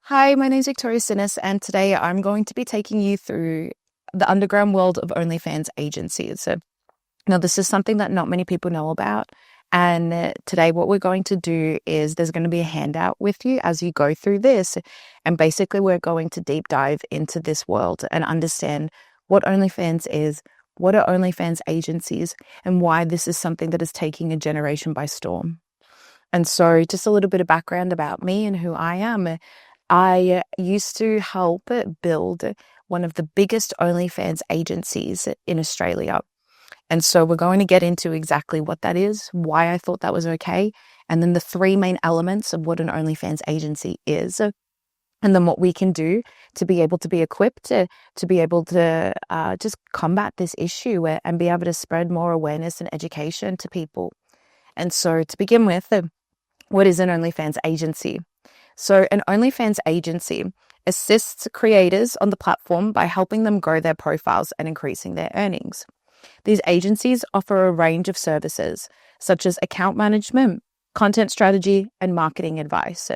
Hi, my name is Sinis, and today I'm going to be taking you through the underground world of OnlyFans agencies. So, now this is something that not many people know about. And today, what we're going to do is there's going to be a handout with you as you go through this. And basically, we're going to deep dive into this world and understand what OnlyFans is, what are OnlyFans agencies, and why this is something that is taking a generation by storm. And so, just a little bit of background about me and who I am. I used to help build one of the biggest OnlyFans agencies in Australia. And so we're going to get into exactly what that is, why I thought that was okay, and then the three main elements of what an OnlyFans agency is, and then what we can do to be able to be equipped to be able to just combat this issue and be able to spread more awareness and education to people. And so to begin with, what is an OnlyFans agency? So an OnlyFans agency assists creators on the platform by helping them grow their profiles and increasing their earnings. These agencies offer a range of services, such as account management, content strategy, and marketing advice,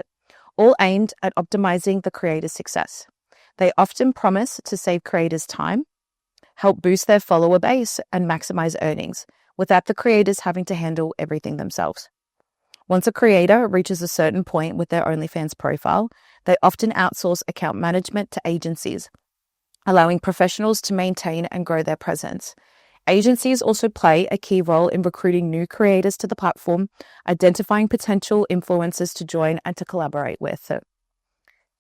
all aimed at optimizing the creator's success. They often promise to save creators time, help boost their follower base, and maximize earnings, without the creators having to handle everything themselves. Once a creator reaches a certain point with their OnlyFans profile, they often outsource account management to agencies, allowing professionals to maintain and grow their presence. Agencies also play a key role in recruiting new creators to the platform, identifying potential influencers to join and to collaborate with.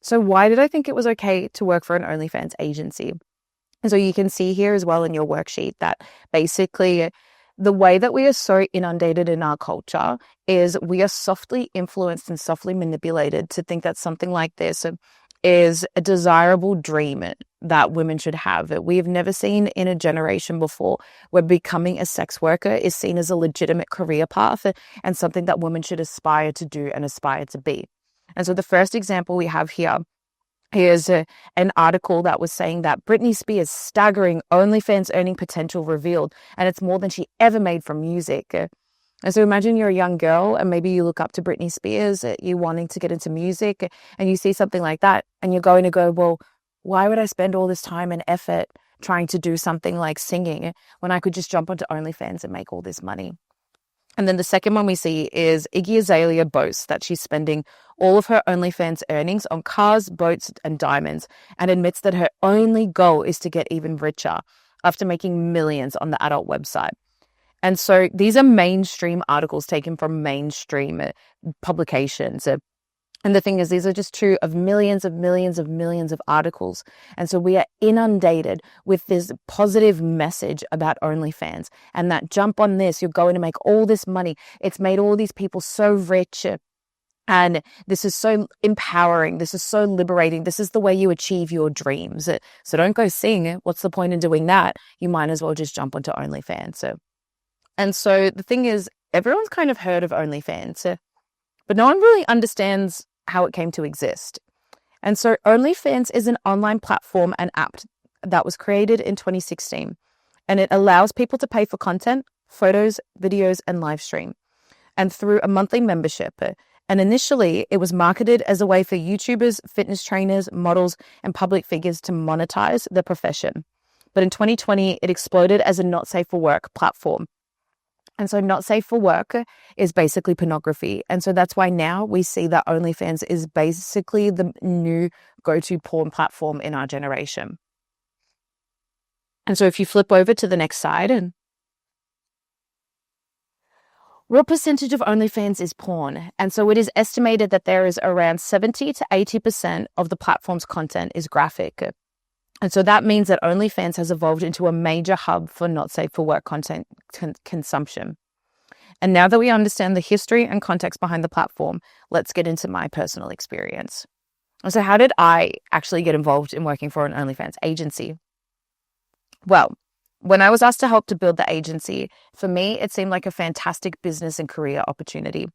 So why did I think it was okay to work for an OnlyFans agency? So you can see here as well in your worksheet that basically the way that we are so inundated in our culture is we are softly influenced and softly manipulated to think that something like this is a desirable dream that women should have. We have never seen in a generation before where becoming a sex worker is seen as a legitimate career path and something that women should aspire to do and aspire to be. And so the first example we have here is an article that was saying that Britney Spears' staggering OnlyFans earning potential revealed, and it's more than she ever made from music. And so imagine you're a young girl and maybe you look up to Britney Spears, you wanting to get into music, and you see something like that and you're going to go, well, why would I spend all this time and effort trying to do something like singing when I could just jump onto OnlyFans and make all this money? And then the second one we see is Iggy Azalea boasts that she's spending all of her OnlyFans earnings on cars, boats, and diamonds, and admits that her only goal is to get even richer after making millions on the adult website. And so these are mainstream articles taken from mainstream publications. And the thing is, these are just two of millions of articles. And so we are inundated with this positive message about OnlyFans and that jump on this, you're going to make all this money. It's made all these people so rich. And this is so empowering. This is so liberating. This is the way you achieve your dreams. So don't go sing. What's the point in doing that? You might as well just jump onto OnlyFans. And so the thing is, everyone's kind of heard of OnlyFans, but no one really understands how it came to exist. And so OnlyFans is an online platform and app that was created in 2016, and it allows people to pay for content, photos, videos, and live stream, and through a monthly membership. And initially, it was marketed as a way for YouTubers, fitness trainers, models, and public figures to monetize their profession. But in 2020, it exploded as a not safe for work platform. And so not safe for work is basically pornography. And so that's why now we see that OnlyFans is basically the new go-to porn platform in our generation. And so if you flip over to the next side, and what percentage of OnlyFans is porn? And so it is estimated that there is around 70 to 80% of the platform's content is graphic. And so that means that OnlyFans has evolved into a major hub for not safe for work content consumption. And now that we understand the history and context behind the platform, let's get into my personal experience. So how did I actually get involved in working for an OnlyFans agency? Well, when I was asked to help to build the agency, for me, it seemed like a fantastic business and career opportunity.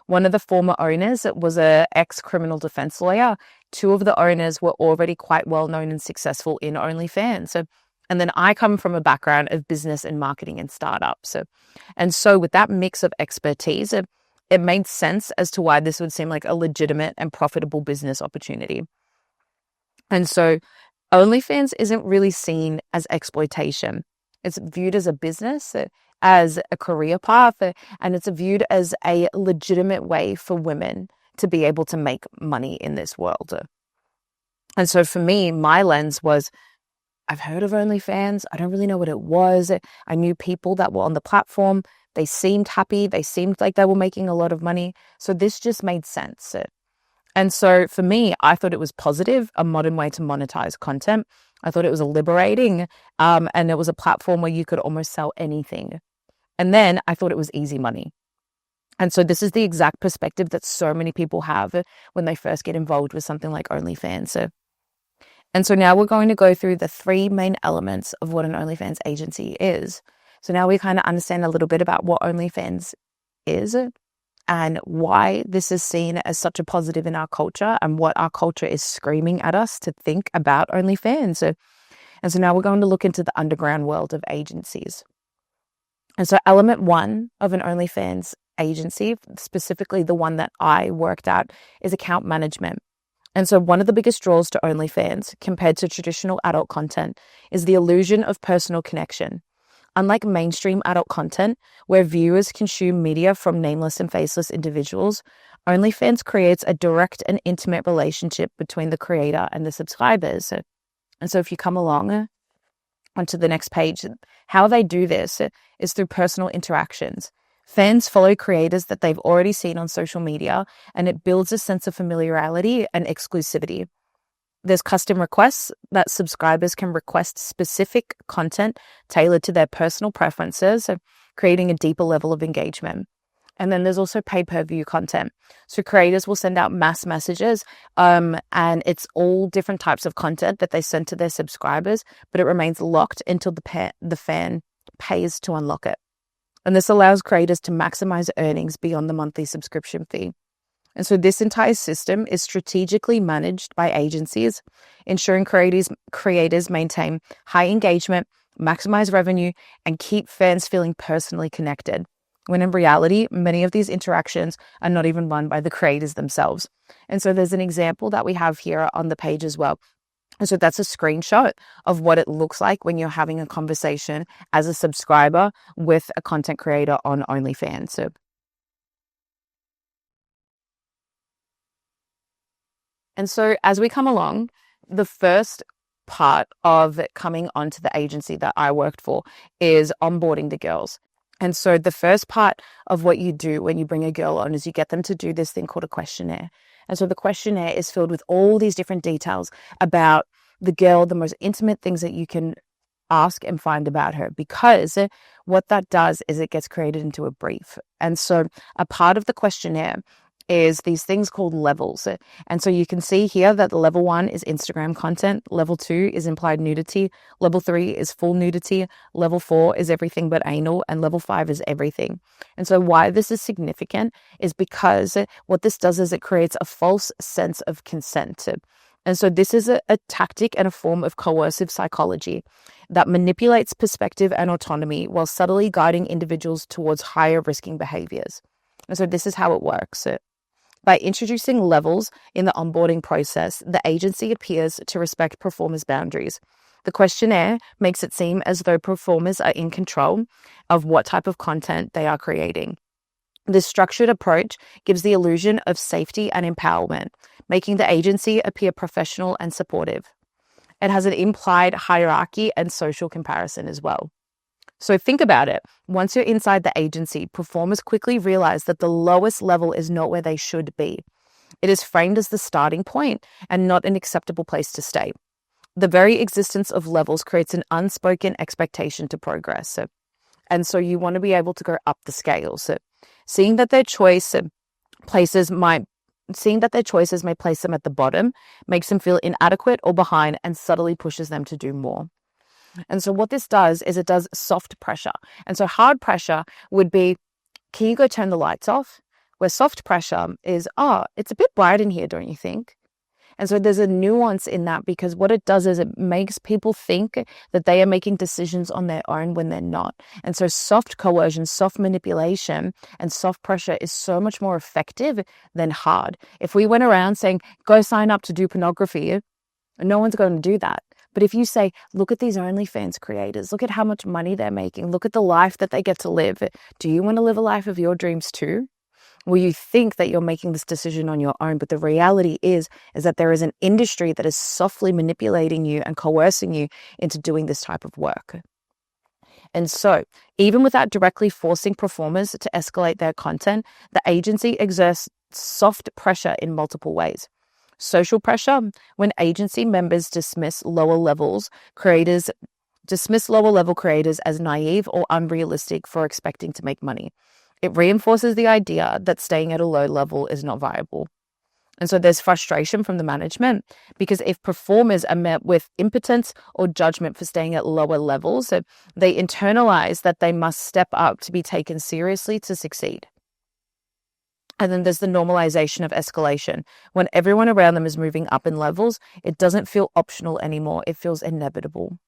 One of the former owners was an ex-criminal defense lawyer. Two of the owners were already quite well known and successful in OnlyFans. And then I come from a background of business and marketing and startups. And so with that mix of expertise, it made sense as to why this would seem like a legitimate and profitable business opportunity. And so OnlyFans isn't really seen as exploitation. It's viewed as a business, as a career path, and it's viewed as a legitimate way for women to be able to make money in this world. And so for me, my lens was, I've heard of OnlyFans. I don't really know what it was. I knew people that were on the platform. They seemed happy. They seemed like they were making a lot of money. So this just made sense. And so for me, I thought it was positive, a modern way to monetize content. I thought it was liberating, and it was a platform where you could almost sell anything. And then I thought it was easy money. And so this is the exact perspective that so many people have when they first get involved with something like OnlyFans. And so now we're going to go through the 3 main elements of what an OnlyFans agency is. So now we kind of understand a little bit about what OnlyFans is and why this is seen as such a positive in our culture and what our culture is screaming at us to think about OnlyFans. And so now we're going to look into the underground world of agencies. And so element 1 of an OnlyFans agency, specifically the one that I worked at, is account management. And so one of the biggest draws to OnlyFans compared to traditional adult content is the illusion of personal connection. Unlike mainstream adult content, where viewers consume media from nameless and faceless individuals, OnlyFans creates a direct and intimate relationship between the creator and the subscribers. And so if you come along onto the next page, how they do this is through personal interactions. Fans follow creators that they've already seen on social media, and it builds a sense of familiarity and exclusivity. There's custom requests that subscribers can request specific content tailored to their personal preferences, creating a deeper level of engagement. And then there's also pay-per-view content. So creators will send out mass messages, and it's all different types of content that they send to their subscribers, but it remains locked until the fan pays to unlock it. And this allows creators to maximize earnings beyond the monthly subscription fee. And so this entire system is strategically managed by agencies, ensuring creators maintain high engagement, maximize revenue, and keep fans feeling personally connected. When in reality, many of these interactions are not even run by the creators themselves. And so there's an example that we have here on the page as well. And so that's a screenshot of what it looks like when you're having a conversation as a subscriber with a content creator on OnlyFans. And so as we come along, the first part of coming onto the agency that I worked for is onboarding the girls. And so the first part of what you do when you bring a girl on is you get them to do this thing called a questionnaire. And so the questionnaire is filled with all these different details about the girl, the most intimate things that you can ask and find about her, because what that does is it gets created into a brief. And so a part of the questionnaire is these things called levels. And so you can see here that the level 1 is Instagram content, level 2 is implied nudity, level 3 is full nudity, level 4 is everything but anal, and level 5 is everything. And so why this is significant is because what this does is it creates a false sense of consent. And so this is a tactic and a form of coercive psychology that manipulates perspective and autonomy while subtly guiding individuals towards higher risking behaviors. And so this is how it works. By introducing levels in the onboarding process, the agency appears to respect performers' boundaries. The questionnaire makes it seem as though performers are in control of what type of content they are creating. This structured approach gives the illusion of safety and empowerment, making the agency appear professional and supportive. It has an implied hierarchy and social comparison as well. So think about it. Once you're inside the agency, performers quickly realize that the lowest level is not where they should be. It is framed as the starting point and not an acceptable place to stay. The very existence of levels creates an unspoken expectation to progress. And so you want to be able to go up the scale. So seeing that their choices may place them at the bottom makes them feel inadequate or behind and subtly pushes them to do more. And so what this does is it does soft pressure. And so hard pressure would be, can you go turn the lights off? Where soft pressure is, it's a bit bright in here, don't you think? And so there's a nuance in that, because what it does is it makes people think that they are making decisions on their own when they're not. And so soft coercion, soft manipulation, and soft pressure is so much more effective than hard. If we went around saying, go sign up to do pornography, No one's going to do that. But if you say, look at these OnlyFans creators, look at how much money they're making, look at the life that they get to live. Do you want to live a life of your dreams too? Well, you think that you're making this decision on your own, but the reality is that there is an industry that is softly manipulating you and coercing you into doing this type of work. And so, even without directly forcing performers to escalate their content, the agency exerts soft pressure in multiple ways. Social pressure, when agency members dismiss lower level creators as naive or unrealistic for expecting to make money. It reinforces the idea that staying at a low level is not viable. And so there's frustration from the management, because if performers are met with impotence or judgment for staying at lower levels, so they internalize that they must step up to be taken seriously to succeed. And then there's the normalization of escalation. When everyone around them is moving up in levels, it doesn't feel optional anymore. It feels inevitable.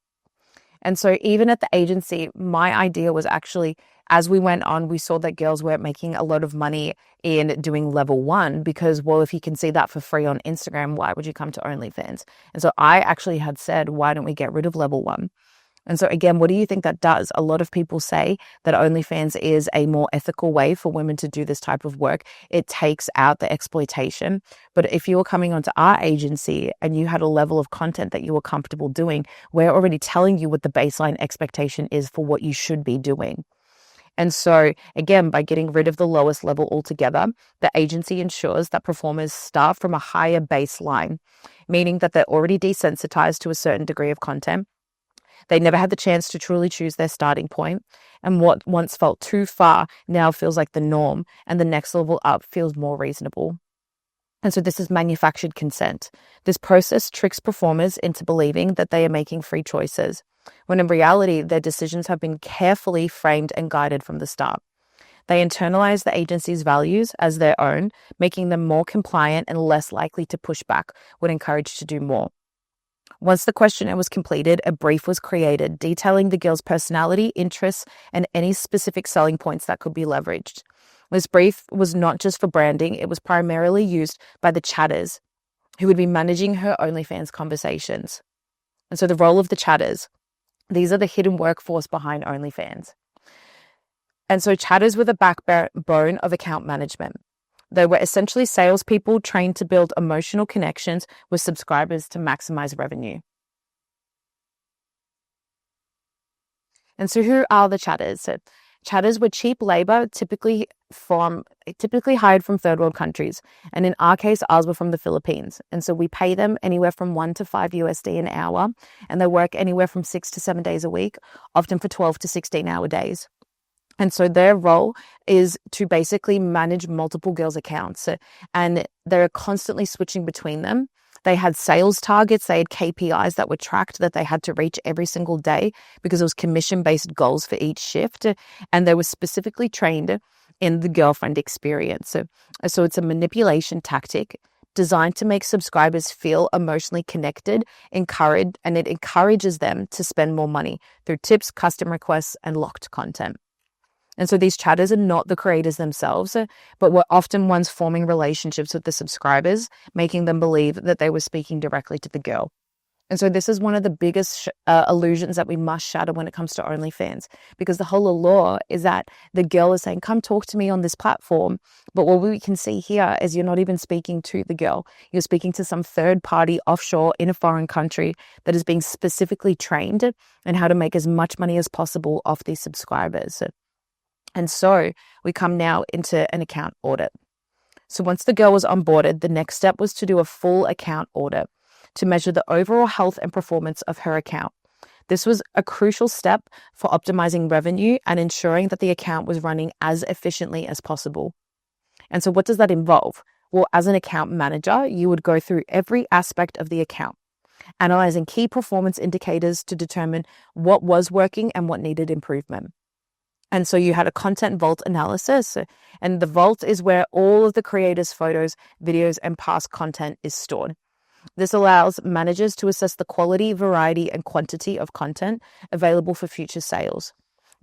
And so even at the agency, my idea was actually, as we went on, we saw that girls weren't making a lot of money in doing level 1 because, well, if you can see that for free on Instagram, why would you come to OnlyFans? And so I actually had said, why don't we get rid of level 1? And so again, what do you think that does? A lot of people say that OnlyFans is a more ethical way for women to do this type of work. It takes out the exploitation. But if you were coming onto our agency and you had a level of content that you were comfortable doing, we're already telling you what the baseline expectation is for what you should be doing. And so, again, by getting rid of the lowest level altogether, the agency ensures that performers start from a higher baseline, meaning that they're already desensitized to a certain degree of content. They never had the chance to truly choose their starting point. And what once felt too far now feels like the norm, and the next level up feels more reasonable. And so this is manufactured consent. This process tricks performers into believing that they are making free choices, when in reality, their decisions have been carefully framed and guided from the start. They internalize the agency's values as their own, making them more compliant and less likely to push back when encouraged to do more. Once the questionnaire was completed, a brief was created detailing the girl's personality, interests, and any specific selling points that could be leveraged. This brief was not just for branding, it was primarily used by the chatters who would be managing her OnlyFans conversations. And so the role of the chatters, these are the hidden workforce behind OnlyFans. And so chatters were the backbone of account management. They were essentially salespeople trained to build emotional connections with subscribers to maximize revenue. And so who are the chatters? So chatters were cheap labor, typically hired from third world countries. And in our case, ours were from the Philippines. And so we pay them anywhere from $1 to $5 USD an hour. And they work anywhere from 6 to 7 days a week, often for 12 to 16-hour days. And so their role is to basically manage multiple girls' accounts. And they're constantly switching between them. They had sales targets, they had KPIs that were tracked that they had to reach every single day because it was commission-based goals for each shift. And they were specifically trained in the girlfriend experience. So it's a manipulation tactic designed to make subscribers feel emotionally connected, encouraged, and it encourages them to spend more money through tips, custom requests, and locked content. And so these chatters are not the creators themselves, but were often ones forming relationships with the subscribers, making them believe that they were speaking directly to the girl. And so this is one of the biggest illusions that we must shatter when it comes to OnlyFans, because the whole allure is that the girl is saying, come talk to me on this platform. But what we can see here is you're not even speaking to the girl. You're speaking to some third party offshore in a foreign country that is being specifically trained in how to make as much money as possible off these subscribers. And so we come now into an account audit. So once the girl was onboarded, the next step was to do a full account audit to measure the overall health and performance of her account. This was a crucial step for optimizing revenue and ensuring that the account was running as efficiently as possible. And so what does that involve? Well, as an account manager, you would go through every aspect of the account, analyzing key performance indicators to determine what was working and what needed improvement. And so you had a content vault analysis, and the vault is where all of the creators' photos, videos, and past content is stored. This allows managers to assess the quality, variety, and quantity of content available for future sales.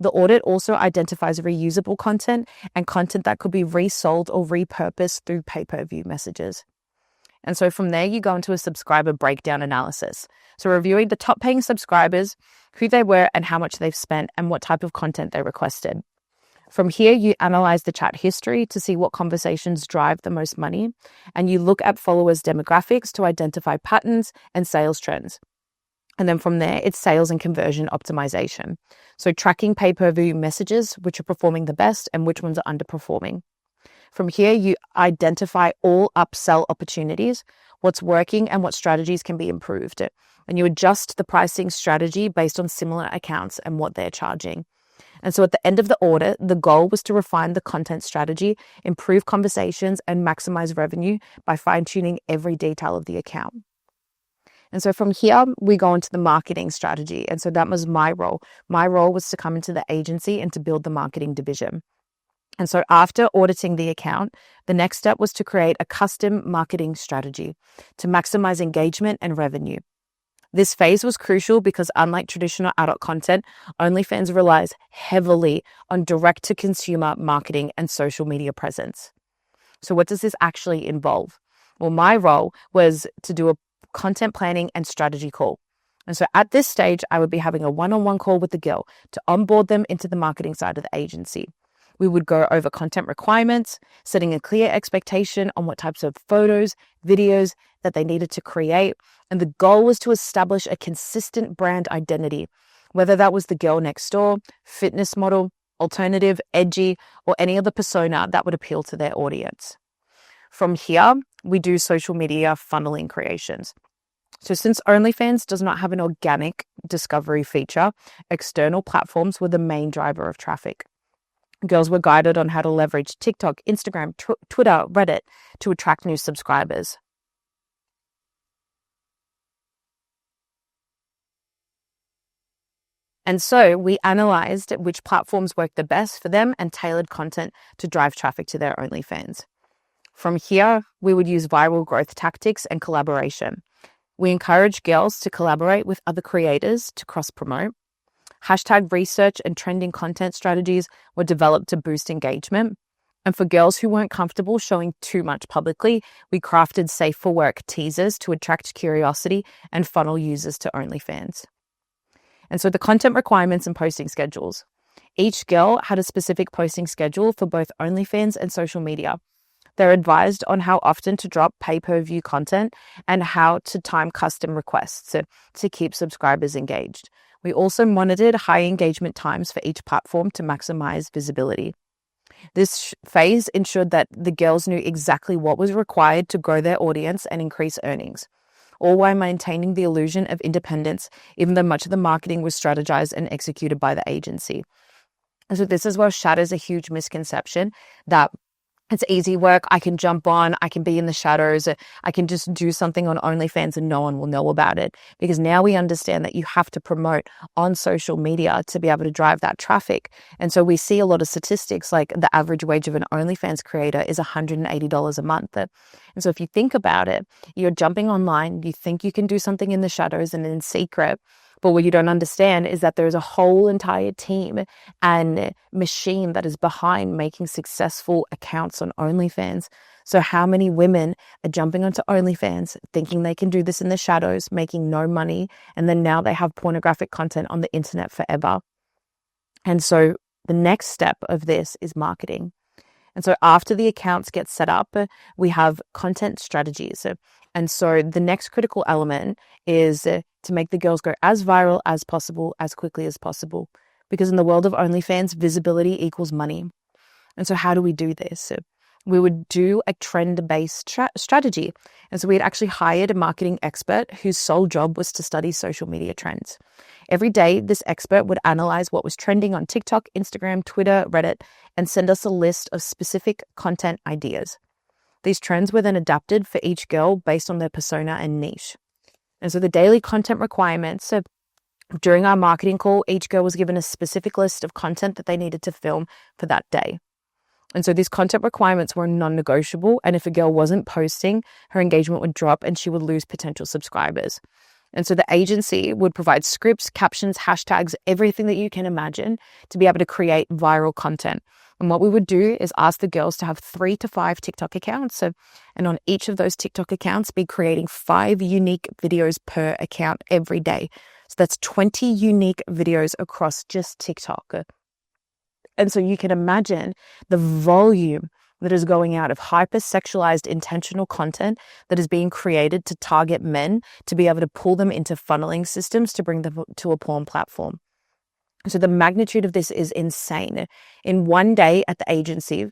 The audit also identifies reusable content and content that could be resold or repurposed through pay-per-view messages. And so from there, you go into a subscriber breakdown analysis. So reviewing the top paying subscribers, who they were and how much they've spent and what type of content they requested. From here, you analyze the chat history to see what conversations drive the most money, and you look at followers' demographics to identify patterns and sales trends. And then from there, it's sales and conversion optimization. So tracking pay-per-view messages, which are performing the best and which ones are underperforming. From here, you identify all upsell opportunities, what's working and what strategies can be improved. And you adjust the pricing strategy based on similar accounts and what they're charging. And so at the end of the audit, the goal was to refine the content strategy, improve conversations, and maximize revenue by fine-tuning every detail of the account. And so from here, we go into the marketing strategy. And so that was my role. My role was to come into the agency and to build the marketing division. And so after auditing the account, the next step was to create a custom marketing strategy to maximize engagement and revenue. This phase was crucial because unlike traditional adult content, OnlyFans relies heavily on direct-to-consumer marketing and social media presence. So what does this actually involve? Well, my role was to do a content planning and strategy call. And so at this stage, I would be having a one-on-one call with the girl to onboard them into the marketing side of the agency. We would go over content requirements, setting a clear expectation on what types of photos, videos that they needed to create. And the goal was to establish a consistent brand identity, whether that was the girl next door, fitness model, alternative, edgy, or any other persona that would appeal to their audience. From here, we do social media funneling creations. So since OnlyFans does not have an organic discovery feature, external platforms were the main driver of traffic. Girls were guided on how to leverage TikTok, Instagram, Twitter, Reddit to attract new subscribers. And so we analyzed which platforms worked the best for them and tailored content to drive traffic to their OnlyFans. From here, we would use viral growth tactics and collaboration. We encourage girls to collaborate with other creators to cross-promote. Hashtag research and trending content strategies were developed to boost engagement. And for girls who weren't comfortable showing too much publicly, we crafted safe for work teasers to attract curiosity and funnel users to OnlyFans. And so the content requirements and posting schedules. Each girl had a specific posting schedule for both OnlyFans and social media. They're advised on how often to drop pay-per-view content and how to time custom requests to keep subscribers engaged. We also monitored high engagement times for each platform to maximize visibility. This phase ensured that the girls knew exactly what was required to grow their audience and increase earnings, all while maintaining the illusion of independence, even though much of the marketing was strategized and executed by the agency. And so this as well shatters a huge misconception that it's easy work. I can jump on, I can be in the shadows, I can just do something on OnlyFans and no one will know about it. Because now we understand that you have to promote on social media to be able to drive that traffic. And so we see a lot of statistics like the average wage of an OnlyFans creator is $180 a month. And so if you think about it, you're jumping online, you think you can do something in the shadows and in secret. But what you don't understand is that there's a whole entire team and machine that is behind making successful accounts on OnlyFans. So how many women are jumping onto OnlyFans thinking they can do this in the shadows, making no money, and then now they have pornographic content on the internet forever? And so the next step of this is marketing. And so after the accounts get set up, we have content strategies. And so the next critical element is to make the girls go as viral as possible, as quickly as possible. Because in the world of OnlyFans, visibility equals money. And so how do we do this? We would do a trend-based strategy. And so we had actually hired a marketing expert whose sole job was to study social media trends. Every day, this expert would analyze what was trending on TikTok, Instagram, Twitter, Reddit, and send us a list of specific content ideas. These trends were then adapted for each girl based on their persona and niche. And so the daily content requirements, so during our marketing call, each girl was given a specific list of content that they needed to film for that day. And so these content requirements were non-negotiable. And if a girl wasn't posting, her engagement would drop and she would lose potential subscribers. And so the agency would provide scripts, captions, hashtags, everything that you can imagine to be able to create viral content. And what we would do is ask the girls to have 3 to 5 TikTok accounts. And on each of those TikTok accounts, be creating 5 unique videos per account every day. So that's 20 unique videos across just TikTok. And so you can imagine the volume that is going out of hyper-sexualized intentional content that is being created to target men, to be able to pull them into funneling systems to bring them to a porn platform. So the magnitude of this is insane. In 1 week at the agency,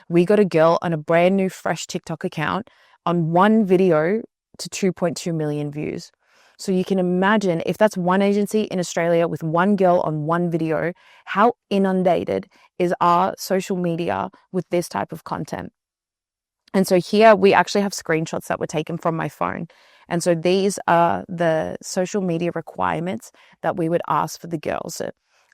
we got a girl on a brand new fresh TikTok account on one video to 2.2 million views. So you can imagine, if that's one agency in Australia with one girl on one video, how inundated is our social media with this type of content. And so here we actually have screenshots that were taken from my phone. And so these are the social media requirements that we would ask for the girls.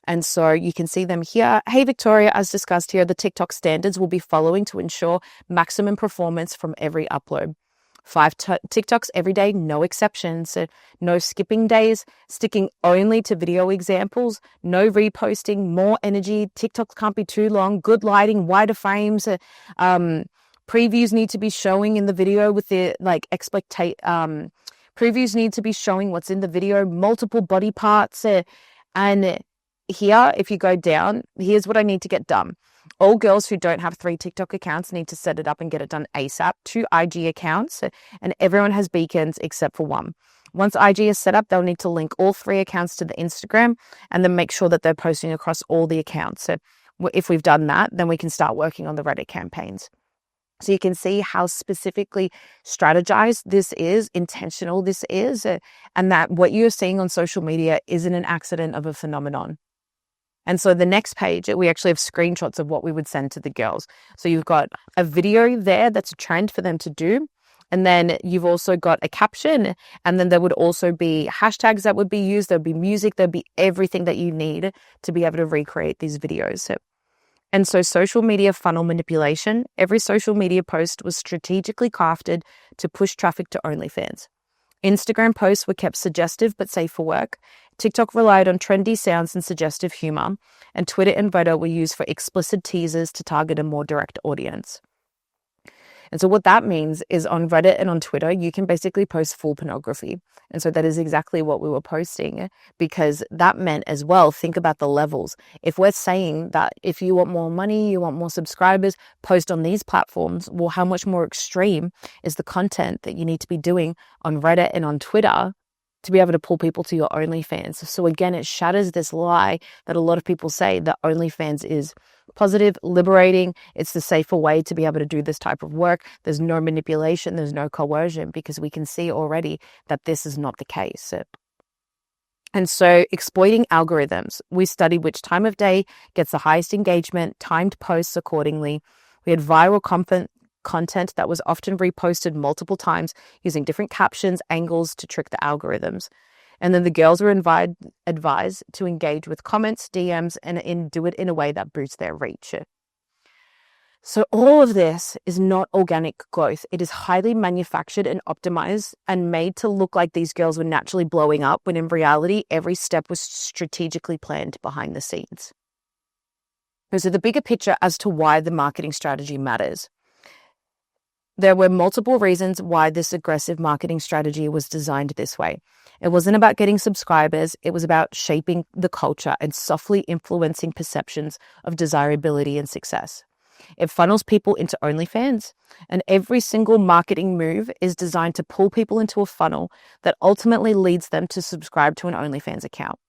And so you can see them here. Hey, Victoria, as discussed here, the TikTok standards will be following to ensure maximum performance from every upload. 5 TikToks every day, no exceptions. No skipping days, sticking only to video examples, no reposting, more energy. TikToks can't be too long, good lighting, wider frames. Previews need to be showing in the video with the previews need to be showing what's in the video, multiple body parts. And here, if you go down, here's what I need to get done. All girls who don't have 3 TikTok accounts need to set it up and get it done ASAP. 2 IG accounts, and everyone has beacons except for 1. Once IG is set up, they'll need to link all 3 accounts to the Instagram and then make sure that they're posting across all the accounts. So if we've done that, then we can start working on the Reddit campaigns. So you can see how specifically strategized this is, intentional this is, and that what you're seeing on social media isn't an accident of a phenomenon. And so the next page, we actually have screenshots of what we would send to the girls. So you've got a video there that's a trend for them to do. And then you've also got a caption. And then there would also be hashtags that would be used. There'd be music. There'd be everything that you need to be able to recreate these videos. And so social media funnel manipulation, every social media post was strategically crafted to push traffic to OnlyFans. Instagram posts were kept suggestive but safe for work. TikTok relied on trendy sounds and suggestive humor. And Twitter and Reddit were used for explicit teasers to target a more direct audience. And so what that means is on Reddit and on Twitter, you can basically post full pornography. And so that is exactly what we were posting, because that meant as well, think about the levels. If we're saying that if you want more money, you want more subscribers, post on these platforms, well, how much more extreme is the content that you need to be doing on Reddit and on Twitter to be able to pull people to your OnlyFans? So again, it shatters this lie that a lot of people say that OnlyFans is positive, liberating. It's the safer way to be able to do this type of work. There's no manipulation, there's no coercion, because we can see already that this is not the case. And so exploiting algorithms, we studied which time of day gets the highest engagement, timed posts accordingly. We had viral content that was often reposted multiple times using different captions, angles to trick the algorithms. And then the girls were advised to engage with comments, DMs, and do it in a way that boosts their reach. So all of this is not organic growth. It is highly manufactured and optimized and made to look like these girls were naturally blowing up, when in reality, every step was strategically planned behind the scenes. So the bigger picture as to why the marketing strategy matters. There were multiple reasons why this aggressive marketing strategy was designed this way. It wasn't about getting subscribers. It was about shaping the culture and softly influencing perceptions of desirability and success. It funnels people into OnlyFans, and every single marketing move is designed to pull people into a funnel that ultimately leads them to subscribe to an OnlyFans account.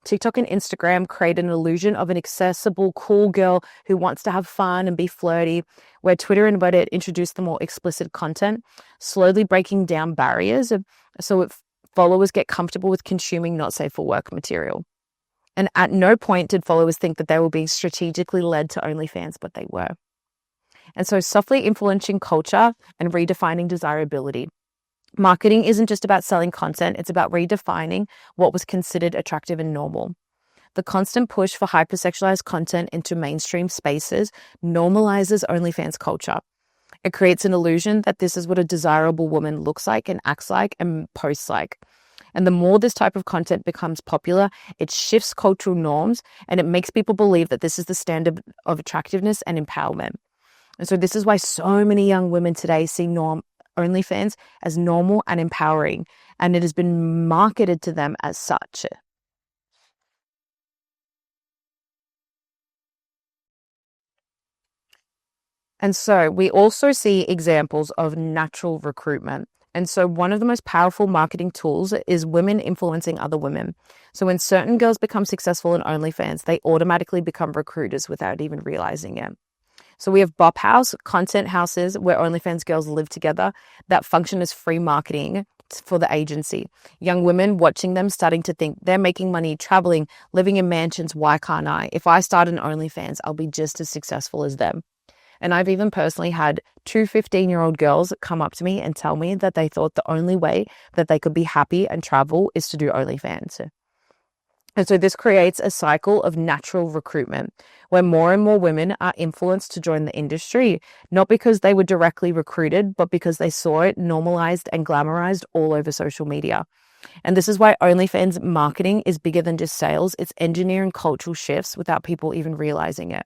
TikTok and Instagram create an illusion of an accessible, cool girl who wants to have fun and be flirty, where Twitter and Reddit introduce the more explicit content, slowly breaking down barriers so followers get comfortable with consuming not safe for work material. And at no point did followers think that they were being strategically led to OnlyFans, but they were. And so softly influencing culture and redefining desirability. Marketing isn't just about selling content, it's about redefining what was considered attractive and normal. The constant push for hypersexualized content into mainstream spaces normalizes OnlyFans culture. It creates an illusion that this is what a desirable woman looks like and acts like and posts like. And the more this type of content becomes popular, it shifts cultural norms and it makes people believe that this is the standard of attractiveness and empowerment. And so this is why so many young women today see OnlyFans as normal and empowering, and it has been marketed to them as such. And so we also see examples of natural recruitment. And so one of the most powerful marketing tools is women influencing other women. So when certain girls become successful in OnlyFans, they automatically become recruiters without even realizing it. So we have Bop House, content houses where OnlyFans girls live together that function as free marketing for the agency. Young women watching them starting to think they're making money, traveling, living in mansions. Why can't I? If I start an OnlyFans, I'll be just as successful as them. And I've even personally had two 15-year-old girls come up to me and tell me that they thought the only way that they could be happy and travel is to do OnlyFans. And so this creates a cycle of natural recruitment where more and more women are influenced to join the industry, not because they were directly recruited, but because they saw it normalized and glamorized all over social media. And this is why OnlyFans marketing is bigger than just sales. It's engineering cultural shifts without people even realizing it.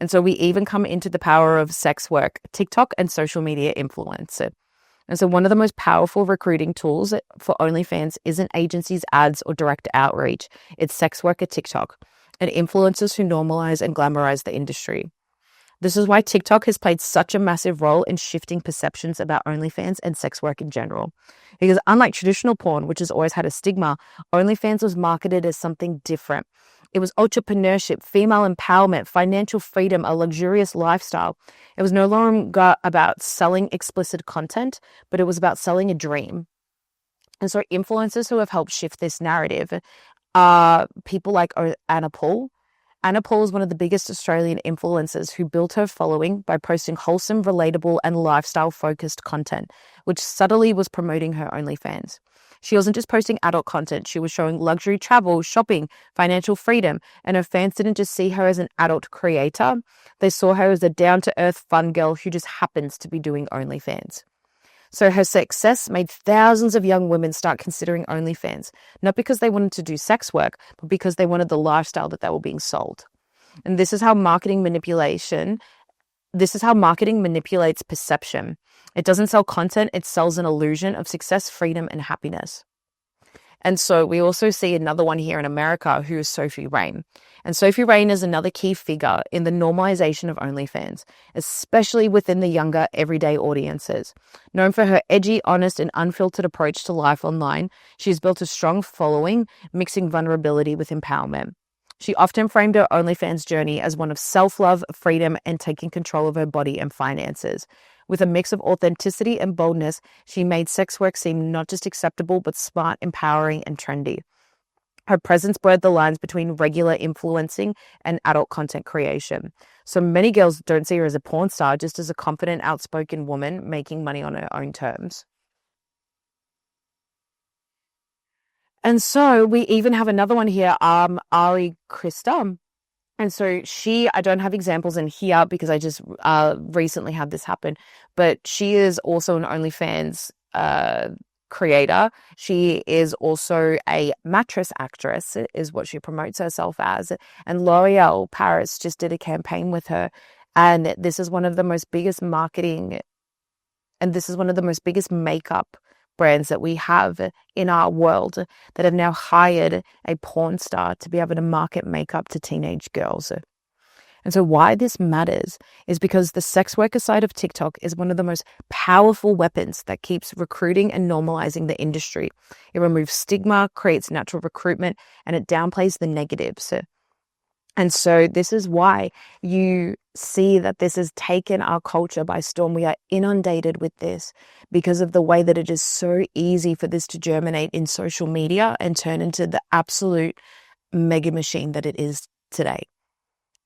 And so we even come into the power of sex work, TikTok, and social media influence. And so one of the most powerful recruiting tools for OnlyFans isn't agencies, ads, or direct outreach. It's sex worker TikTok and influencers who normalize and glamorize the industry. This is why TikTok has played such a massive role in shifting perceptions about OnlyFans and sex work in general. Because unlike traditional porn, which has always had a stigma, OnlyFans was marketed as something different. It was entrepreneurship, female empowerment, financial freedom, a luxurious lifestyle. It was no longer about selling explicit content, but it was about selling a dream. And so influencers who have helped shift this narrative are people like Anna Paul. Anna Paul is one of the biggest Australian influencers who built her following by posting wholesome, relatable, and lifestyle-focused content, which subtly was promoting her OnlyFans. She wasn't just posting adult content, she was showing luxury travel, shopping, financial freedom, and her fans didn't just see her as an adult creator, they saw her as a down-to-earth fun girl who just happens to be doing OnlyFans. So her success made thousands of young women start considering OnlyFans, not because they wanted to do sex work, but because they wanted the lifestyle that they were being sold. And this is how marketing manipulates perception. It doesn't sell content, it sells an illusion of success, freedom, and happiness. And so we also see another one here in America who is Sophie Rain. And Sophie Rain is another key figure in the normalization of OnlyFans, especially within the younger, everyday audiences. Known for her edgy, honest, and unfiltered approach to life online, she's built a strong following, mixing vulnerability with empowerment. She often framed her OnlyFans journey as one of self-love, freedom, and taking control of her body and finances. With a mix of authenticity and boldness, she made sex work seem not just acceptable, but smart, empowering, and trendy. Her presence blurred the lines between regular influencing and adult content creation. So many girls don't see her as a porn star, just as a confident, outspoken woman making money on her own terms. And so we even have another one here, Ari Krista. And so I don't have examples in here because I just recently had this happen, but she is also an OnlyFans creator. She is also a mattress actress, is what she promotes herself as. And L'Oreal Paris just did a campaign with her. And this is one of the most biggest makeup brands that we have in our world that have now hired a porn star to be able to market makeup to teenage girls. And so why this matters is because the sex worker side of TikTok is one of the most powerful weapons that keeps recruiting and normalizing the industry. It removes stigma, creates natural recruitment, and it downplays the negatives. And so this is why you see that this has taken our culture by storm. We are inundated with this because of the way that it is so easy for this to germinate in social media and turn into the absolute mega machine that it is today.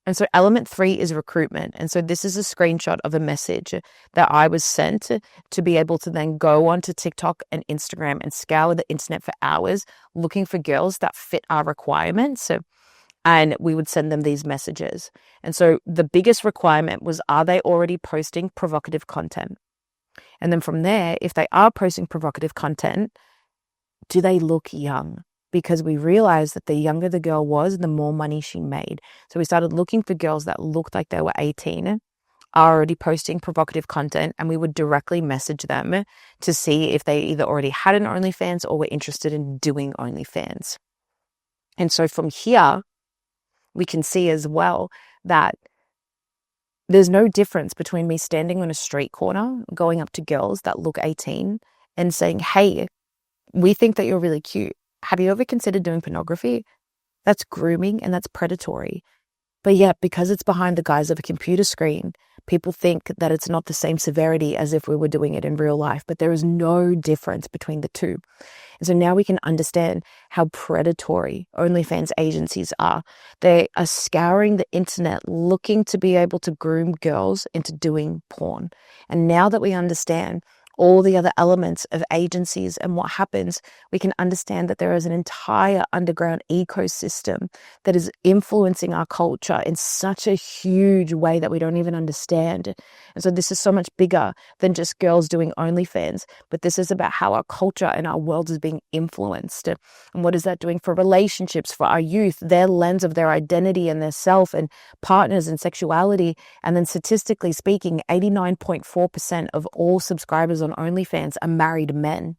And so element 3 is recruitment. And so this is a screenshot of a message that I was sent to be able to then go onto TikTok and Instagram and scour the internet for hours looking for girls that fit our requirements. And we would send them these messages. And so the biggest requirement was, are they already posting provocative content? And then from there, if they are posting provocative content, do they look young? Because we realized that the younger the girl was, the more money she made. So we started looking for girls that looked like they were 18, already posting provocative content, and we would directly message them to see if they either already had an OnlyFans or were interested in doing OnlyFans. And so from here, we can see as well that there's no difference between me standing on a street corner, going up to girls that look 18 and saying, hey, we think that you're really cute. Have you ever considered doing pornography? That's grooming and that's predatory. But yet, because it's behind the guise of a computer screen, people think that it's not the same severity as if we were doing it in real life. But there is no difference between the two. And so now we can understand how predatory OnlyFans agencies are. They are scouring the internet looking to be able to groom girls into doing porn. And now that we understand all the other elements of agencies and what happens, we can understand that there is an entire underground ecosystem that is influencing our culture in such a huge way that we don't even understand. And so this is so much bigger than just girls doing OnlyFans, but this is about how our culture and our world is being influenced. And what is that doing for relationships, for our youth, their lens of their identity and their self and partners and sexuality. And then statistically speaking, 89.4% of all subscribers on OnlyFans are married men.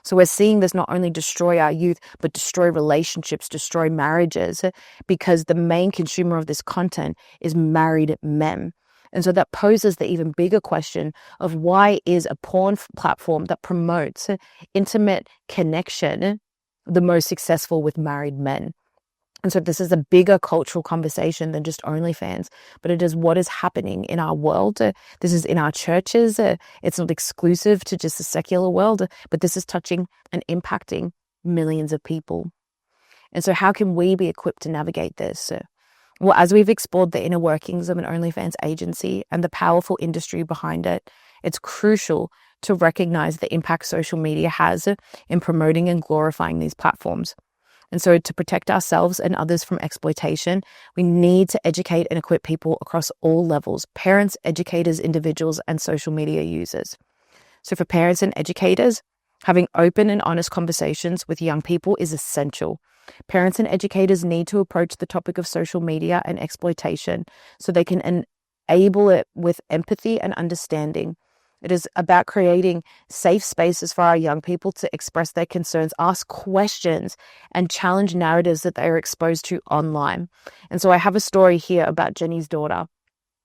So we're seeing this not only destroy our youth, but destroy relationships, destroy marriages, because the main consumer of this content is married men. And so that poses the even bigger question of why is a porn platform that promotes intimate connection the most successful with married men? And so this is a bigger cultural conversation than just OnlyFans, but it is what is happening in our world. This is in our churches. It's not exclusive to just the secular world, but this is touching and impacting millions of people. And so how can we be equipped to navigate this? Well, as we've explored the inner workings of an OnlyFans agency and the powerful industry behind it, it's crucial to recognize the impact social media has in promoting and glorifying these platforms. And so to protect ourselves and others from exploitation, we need to educate and equip people across all levels: parents, educators, individuals, and social media users. So for parents and educators, having open and honest conversations with young people is essential. Parents and educators need to approach the topic of social media and exploitation so they can enable it with empathy and understanding. It is about creating safe spaces for our young people to express their concerns, ask questions, and challenge narratives that they are exposed to online. And so I have a story here about Jenny's daughter.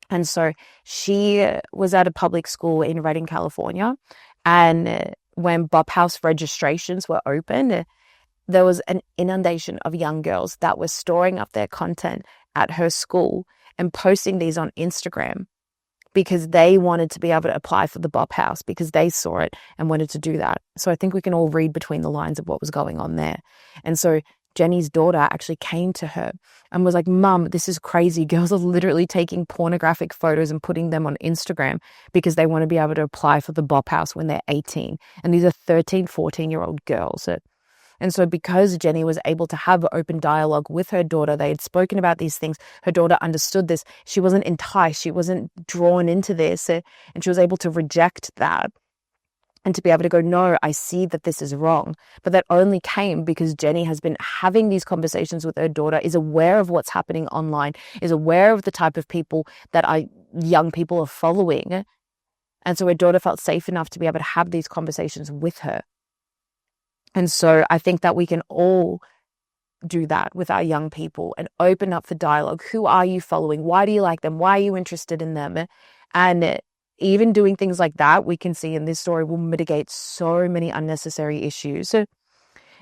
And so she was at a public school in Redding, California. And when Bop House registrations were open, there was an inundation of young girls that were storing up their content at her school and posting these on Instagram, because they wanted to be able to apply for the Bop House because they saw it and wanted to do that. So I think we can all read between the lines of what was going on there. And so Jenny's daughter actually came to her and was like, "Mum, this is crazy. Girls are literally taking pornographic photos and putting them on Instagram because they want to be able to apply for the Bop House when they're 18. And these are 13, 14-year-old girls. And so because Jenny was able to have open dialogue with her daughter, they had spoken about these things, her daughter understood this. She wasn't enticed. She wasn't drawn into this. And she was able to reject that and to be able to go, no, I see that this is wrong. But that only came because Jenny has been having these conversations with her daughter, is aware of what's happening online, is aware of the type of people that young people are following. And so her daughter felt safe enough to be able to have these conversations with her. And so I think that we can all do that with our young people and open up for dialogue. Who are you following? Why do you like them? Why are you interested in them? And even doing things like that, we can see in this story, will mitigate so many unnecessary issues.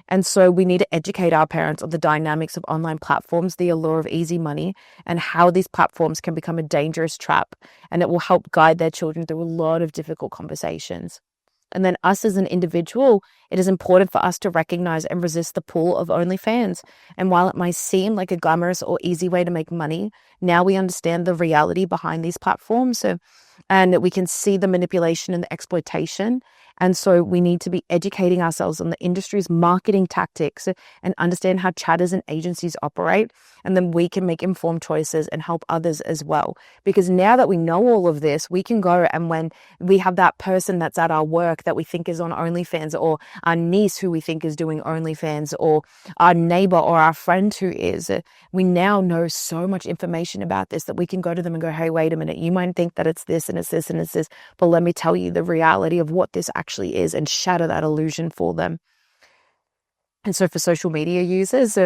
And so we need to educate our parents on the dynamics of online platforms, the allure of easy money, and how these platforms can become a dangerous trap. And it will help guide their children through a lot of difficult conversations. And then us as an individual, it is important for us to recognize and resist the pull of OnlyFans. And while it might seem like a glamorous or easy way to make money, now we understand the reality behind these platforms. And we can see the manipulation and the exploitation. And so we need to be educating ourselves on the industry's marketing tactics and understand how chatters and agencies operate. And then we can make informed choices and help others as well. Because now that we know all of this, we can go, and when we have that person that's at our work that we think is on OnlyFans, or our niece who we think is doing OnlyFans, or our neighbor or our friend who is, we now know so much information about this that we can go to them and go, hey, wait a minute, you might think that it's this and it's this and it's this, but let me tell you the reality of what this actually is, and shatter that illusion for them. And so for social media users,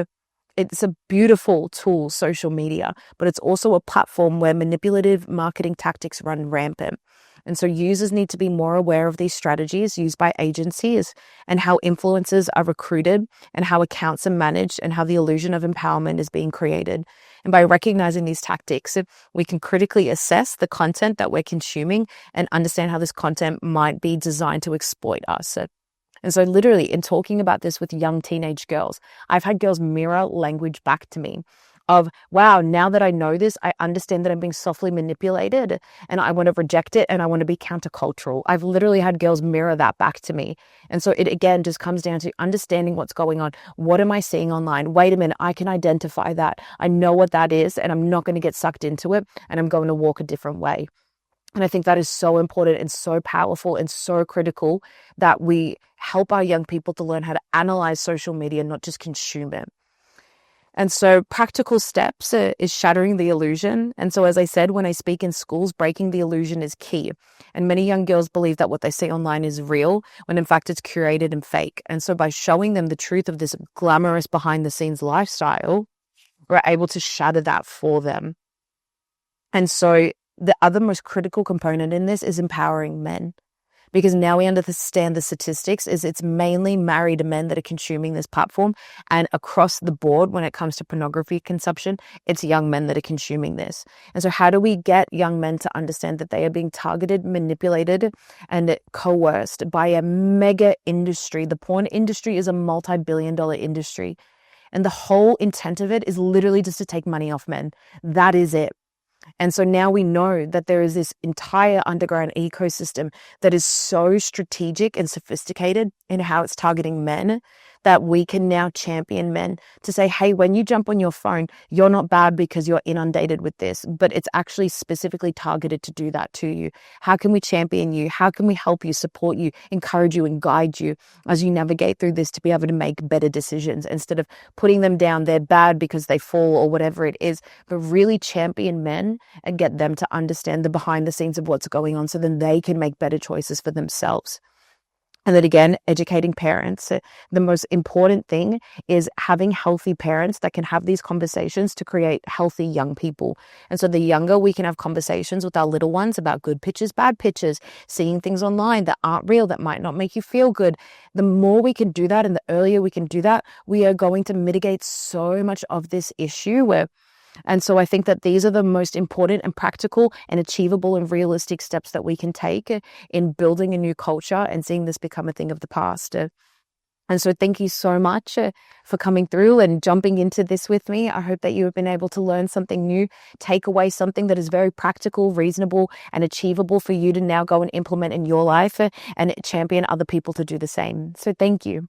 it's a beautiful tool, social media, but it's also a platform where manipulative marketing tactics run rampant. And so users need to be more aware of these strategies used by agencies, and how influencers are recruited, and how accounts are managed, and how the illusion of empowerment is being created. And by recognizing these tactics, we can critically assess the content that we're consuming and understand how this content might be designed to exploit us. And so literally in talking about this with young teenage girls, I've had girls mirror language back to me of, wow, now that I know this, I understand that I'm being softly manipulated and I want to reject it and I want to be countercultural. I've literally had girls mirror that back to me. And so it again just comes down to understanding what's going on. What am I seeing online? Wait a minute, I can identify that. I know what that is, and I'm not going to get sucked into it, and I'm going to walk a different way. And I think that is so important and so powerful and so critical that we help our young people to learn how to analyze social media, not just consume it. And so practical steps is shattering the illusion. And so, as I said, when I speak in schools, breaking the illusion is key. And many young girls believe that what they see online is real, when in fact it's curated and fake. And so by showing them the truth of this glamorous behind the scenes lifestyle, we're able to shatter that for them. And so the other most critical component in this is empowering men. Because now we understand the statistics is it's mainly married men that are consuming this platform. And across the board, when it comes to pornography consumption, it's young men that are consuming this. And so how do we get young men to understand that they are being targeted, manipulated, and coerced by a mega industry? The porn industry is a multi-billion-dollar industry. And the whole intent of it is literally just to take money off men. That is it. And so now we know that there is this entire underground ecosystem that is so strategic and sophisticated in how it's targeting men, that we can now champion men to say, hey, when you jump on your phone, you're not bad because you're inundated with this, but it's actually specifically targeted to do that to you. How can we champion you? How can we help you, support you, encourage you, and guide you as you navigate through this to be able to make better decisions, instead of putting them down, they're bad because they fall or whatever it is, but really champion men and get them to understand the behind the scenes of what's going on, so then they can make better choices for themselves. And then again, educating parents. The most important thing is having healthy parents that can have these conversations to create healthy young people. And so the younger we can have conversations with our little ones about good pictures, bad pictures, seeing things online that aren't real, that might not make you feel good, the more we can do that and the earlier we can do that, we are going to mitigate so much of this issue. And so I think that these are the most important and practical and achievable and realistic steps that we can take in building a new culture and seeing this become a thing of the past. And so thank you so much for coming through and jumping into this with me. I hope that you have been able to learn something new, take away something that is very practical, reasonable, and achievable for you to now go and implement in your life and champion other people to do the same. So thank you.